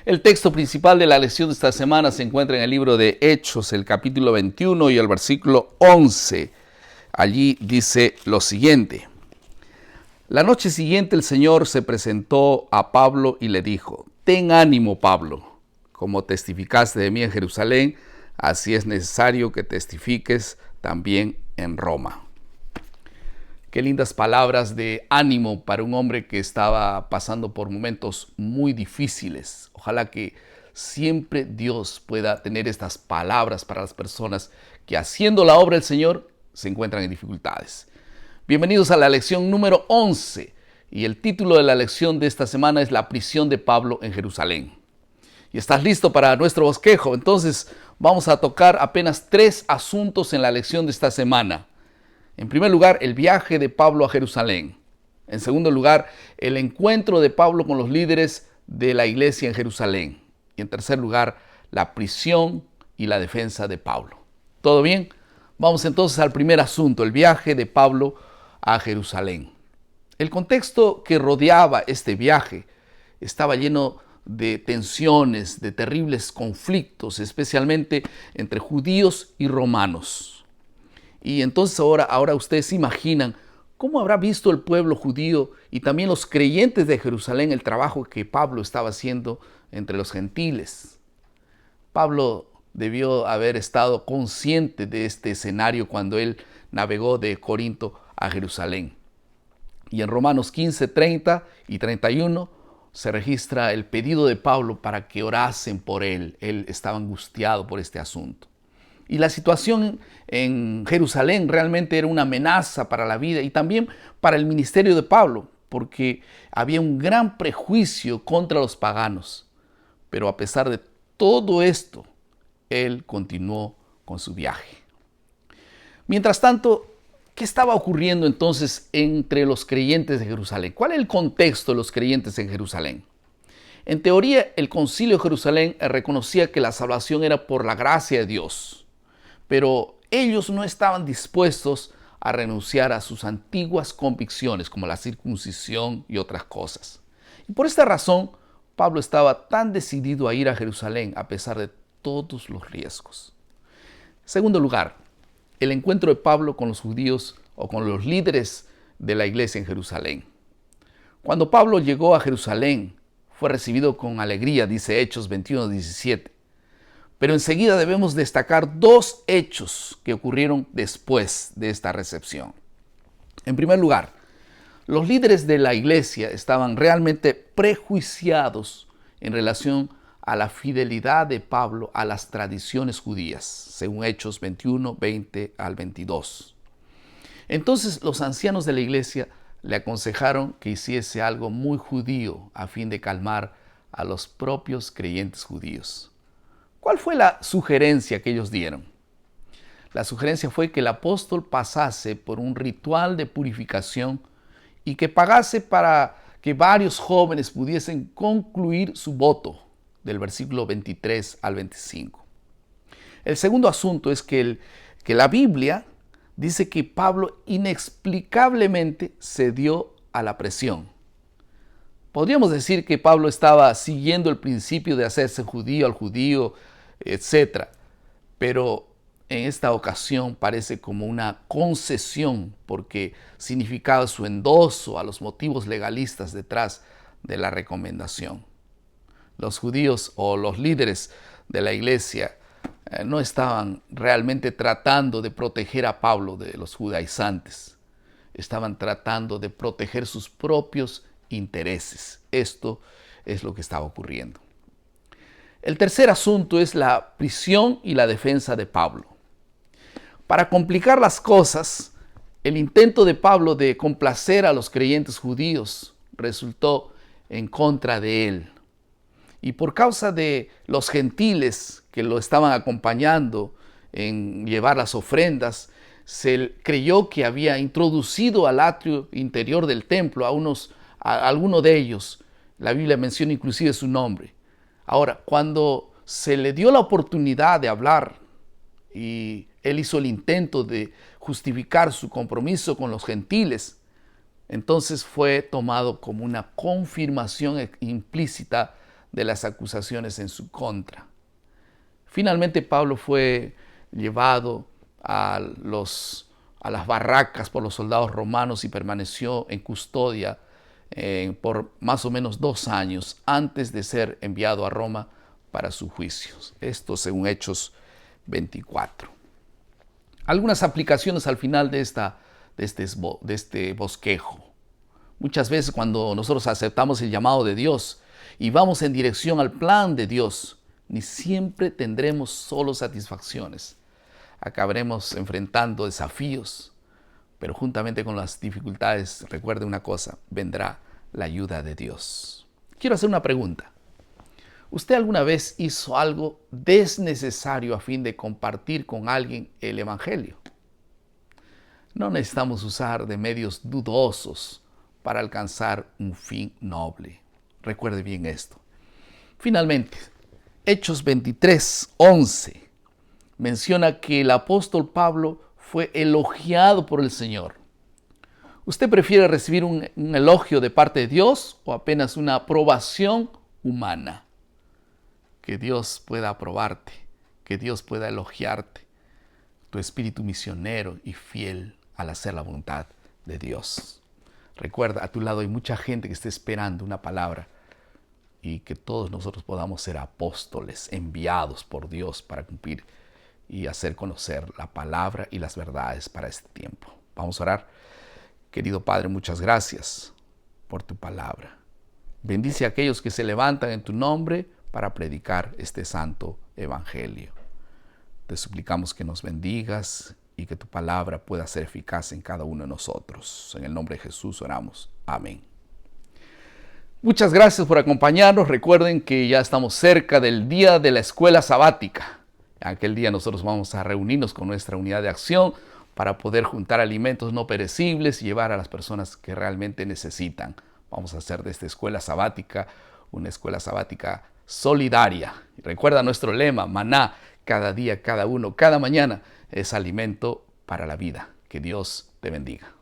El texto principal de la lección de esta semana se encuentra en el libro de Hechos, el capítulo 21 y el versículo 11. Allí dice lo siguiente: La noche siguiente el Señor se presentó a Pablo y le dijo: Ten ánimo, Pablo, como testificaste de mí en Jerusalén, así es necesario que testifiques también en Roma. Qué lindas palabras de ánimo para un hombre que estaba pasando por momentos muy difíciles. Ojalá que siempre Dios pueda tener estas palabras para las personas que, haciendo la obra del Señor, se encuentran en dificultades. Bienvenidos a la lección número 11 y el título de la lección de esta semana es La prisión de Pablo en Jerusalén. ¿Y estás listo para nuestro bosquejo? Entonces vamos a tocar apenas 3 asuntos en la lección de esta semana. En primer lugar, el viaje de Pablo a Jerusalén. En segundo lugar, el encuentro de Pablo con los líderes de la iglesia en Jerusalén. Y en tercer lugar, la prisión y la defensa de Pablo. ¿Todo bien? Vamos entonces al primer asunto, el viaje de Pablo a Jerusalén. El contexto que rodeaba este viaje estaba lleno de tensiones, de terribles conflictos, especialmente entre judíos y romanos. Y entonces ahora ustedes se imaginan cómo habrá visto el pueblo judío y también los creyentes de Jerusalén el trabajo que Pablo estaba haciendo entre los gentiles. Pablo debió haber estado consciente de este escenario cuando él navegó de Corinto a Jerusalén. Y en Romanos 15, 30 y 31 se registra el pedido de Pablo para que orasen por él. Él estaba angustiado por este asunto. Y la situación en Jerusalén realmente era una amenaza para la vida y también para el ministerio de Pablo, porque había un gran prejuicio contra los paganos. Pero a pesar de todo esto, él continuó con su viaje. Mientras tanto, ¿qué estaba ocurriendo entonces entre los creyentes de Jerusalén? ¿Cuál es el contexto de los creyentes en Jerusalén? En teoría, el Concilio de Jerusalén reconocía que la salvación era por la gracia de Dios. Pero ellos no estaban dispuestos a renunciar a sus antiguas convicciones, como la circuncisión y otras cosas. Y por esta razón, Pablo estaba tan decidido a ir a Jerusalén a pesar de todos los riesgos. En segundo lugar, el encuentro de Pablo con los judíos o con los líderes de la iglesia en Jerusalén. Cuando Pablo llegó a Jerusalén, fue recibido con alegría, dice Hechos 21:17. Pero enseguida debemos destacar 2 hechos que ocurrieron después de esta recepción. En primer lugar, los líderes de la iglesia estaban realmente prejuiciados en relación a la fidelidad de Pablo a las tradiciones judías, según Hechos 21, 20 al 22. Entonces los ancianos de la iglesia le aconsejaron que hiciese algo muy judío a fin de calmar a los propios creyentes judíos. ¿Cuál fue la sugerencia que ellos dieron? La sugerencia fue que el apóstol pasase por un ritual de purificación y que pagase para que varios jóvenes pudiesen concluir su voto, del versículo 23 al 25. El segundo asunto es que la Biblia dice que Pablo inexplicablemente cedió a la presión. Podríamos decir que Pablo estaba siguiendo el principio de hacerse judío al judío, etc. Pero en esta ocasión parece como una concesión porque significaba su endoso a los motivos legalistas detrás de la recomendación. Los judíos o los líderes de la iglesia no estaban realmente tratando de proteger a Pablo de los judaizantes. Estaban tratando de proteger sus propios intereses. Esto es lo que estaba ocurriendo. El tercer asunto es la prisión y la defensa de Pablo. Para complicar las cosas, el intento de Pablo de complacer a los creyentes judíos resultó en contra de él. Y por causa de los gentiles que lo estaban acompañando en llevar las ofrendas, se creyó que había introducido al atrio interior del templo a alguno de ellos. La Biblia menciona inclusive su nombre. Ahora, cuando se le dio la oportunidad de hablar y él hizo el intento de justificar su compromiso con los gentiles, entonces fue tomado como una confirmación implícita de las acusaciones en su contra. Finalmente Pablo fue llevado a las barracas por los soldados romanos y permaneció en custodia por más o menos 2 años antes de ser enviado a Roma para su juicio. Esto según Hechos 24. Algunas aplicaciones al final de este bosquejo. Muchas veces cuando nosotros aceptamos el llamado de Dios y vamos en dirección al plan de Dios, ni siempre tendremos solo satisfacciones. Acabaremos enfrentando desafíos, pero juntamente con las dificultades, recuerde una cosa, vendrá la ayuda de Dios. Quiero hacer una pregunta. ¿Usted alguna vez hizo algo desnecesario a fin de compartir con alguien el Evangelio? No necesitamos usar de medios dudosos para alcanzar un fin noble. Recuerde bien esto. Finalmente, Hechos 23:11 menciona que el apóstol Pablo fue elogiado por el Señor. ¿Usted prefiere recibir un elogio de parte de Dios o apenas una aprobación humana? Que Dios pueda aprobarte, que Dios pueda elogiarte, tu espíritu misionero y fiel al hacer la voluntad de Dios. Recuerda, a tu lado hay mucha gente que está esperando una palabra y que todos nosotros podamos ser apóstoles enviados por Dios para cumplir y hacer conocer la palabra y las verdades para este tiempo. Vamos a orar. Querido Padre, muchas gracias por tu palabra. Bendice a aquellos que se levantan en tu nombre para predicar este santo evangelio. Te suplicamos que nos bendigas y que tu palabra pueda ser eficaz en cada uno de nosotros. En el nombre de Jesús oramos. Amén. Muchas gracias por acompañarnos. Recuerden que ya estamos cerca del día de la escuela sabática. Aquel día nosotros vamos a reunirnos con nuestra unidad de acción para poder juntar alimentos no perecibles y llevar a las personas que realmente necesitan. Vamos a hacer de esta escuela sabática una escuela sabática solidaria. Y recuerda nuestro lema, maná, cada día, cada uno, cada mañana es alimento para la vida. Que Dios te bendiga.